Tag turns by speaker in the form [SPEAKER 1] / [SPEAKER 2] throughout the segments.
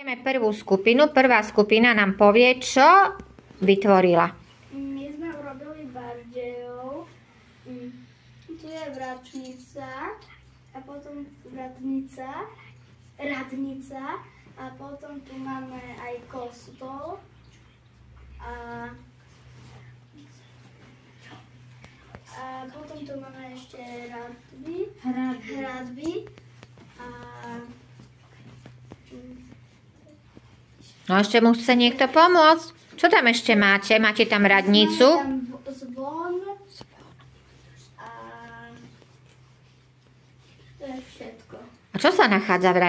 [SPEAKER 1] Ideme prvú skupinu. Prvá skupina nám povie, čo vytvorila.
[SPEAKER 2] My sme urobili bardejov. Tu je vratnica a potom radnica a potom tu máme aj kostol a potom tu máme ešte hradby a
[SPEAKER 1] No ešte mu chce niekto pomôcť. Čo tam ešte máte? Máte tam radnicu?
[SPEAKER 2] máme tam zvon a to je všetko.
[SPEAKER 1] A čo sa nachádza v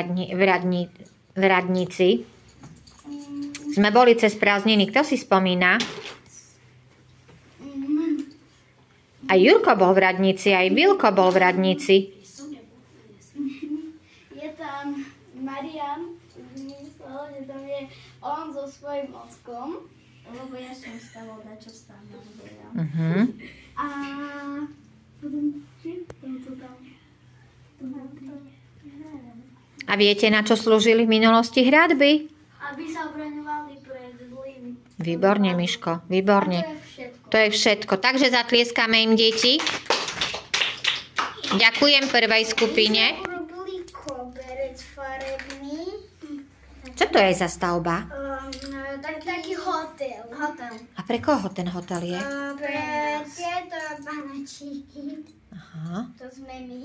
[SPEAKER 1] radnici? Sme boli cez prázdniny. Kto si spomína? Aj Jurko bol v radnici, aj Bilko bol v radnici.
[SPEAKER 2] Je tam Marian, že tam je on so svojím ockom, lebo ja som stával dačo tam robila. A potom to tam.
[SPEAKER 1] A viete, na čo slúžili v minulosti hradby?
[SPEAKER 2] Aby sa obraňovali pred zlým.
[SPEAKER 1] Výborne, Miško, výborne. To je všetko. Takže zatlieskame im, deti. Ďakujem prvej skupine.
[SPEAKER 2] Urobili koberec farebný.
[SPEAKER 1] Čo to je za stavba?
[SPEAKER 2] Taký hotel.
[SPEAKER 1] A pre koho ten hotel je?
[SPEAKER 2] Pre tieto panačíky.
[SPEAKER 1] Aha,
[SPEAKER 2] To sme my.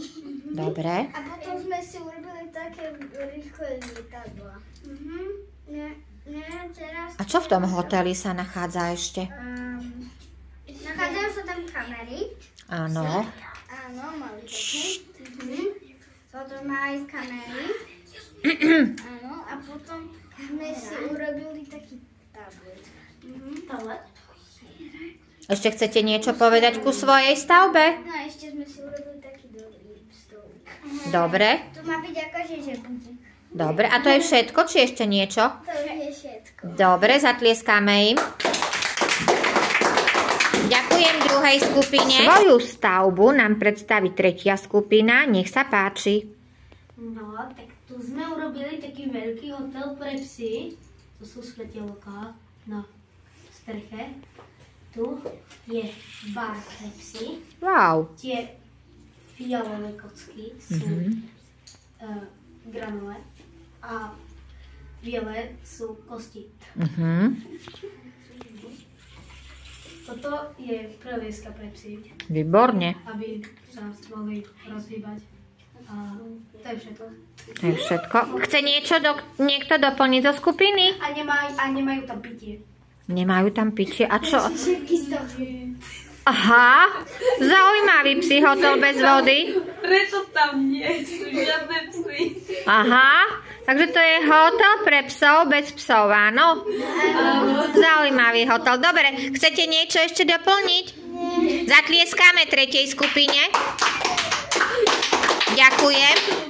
[SPEAKER 1] dobre.
[SPEAKER 2] A potom sme si urobili také rýchle lietadla. Teraz
[SPEAKER 1] A čo v tom hoteli sa nachádza ešte?
[SPEAKER 2] nachádzajú sa tam kamery.
[SPEAKER 1] Áno.
[SPEAKER 2] Áno, maličké. Potom má aj kamery. Áno, a potom sme si urobili taký tablet.
[SPEAKER 1] Ešte chcete niečo povedať ku svojej stavbe?
[SPEAKER 2] No a ešte sme si urobili taký dobrý stolík.
[SPEAKER 1] Dobre.
[SPEAKER 2] Tu má byť akože žebudík.
[SPEAKER 1] Dobre, a to je všetko, či ešte niečo?
[SPEAKER 2] To je všetko.
[SPEAKER 1] Dobre, zatlieskáme im. Ďakujem druhej skupine. Svoju stavbu nám predstaví tretia skupina. Nech sa páči.
[SPEAKER 3] No, tak tu sme urobili taký veľký hotel pre psy. To sú svetelká na streche. Tu je bar pre psy.
[SPEAKER 1] Wow.
[SPEAKER 3] Tie fialové kocky sú granule a biele sú kosti. Toto je previeska pre psy,
[SPEAKER 1] Výborne.
[SPEAKER 3] aby sa mohli rozhýbať. A to je všetko.
[SPEAKER 1] To je všetko. Chce niekto doplniť zo skupiny?
[SPEAKER 3] A nemajú tam pitie.
[SPEAKER 1] Nemajú tam pitie. A čo?
[SPEAKER 2] Všetky z toho.
[SPEAKER 1] Aha, zaujímavý psí hotel bez vody.
[SPEAKER 3] Preto tam nie sú žiadne psy.
[SPEAKER 1] Aha, takže to je hotel pre psov bez psov, áno? Zaujímavý hotel. Dobre, chcete niečo ešte doplniť? Zatlieskáme tretej skupine. Ďakujem.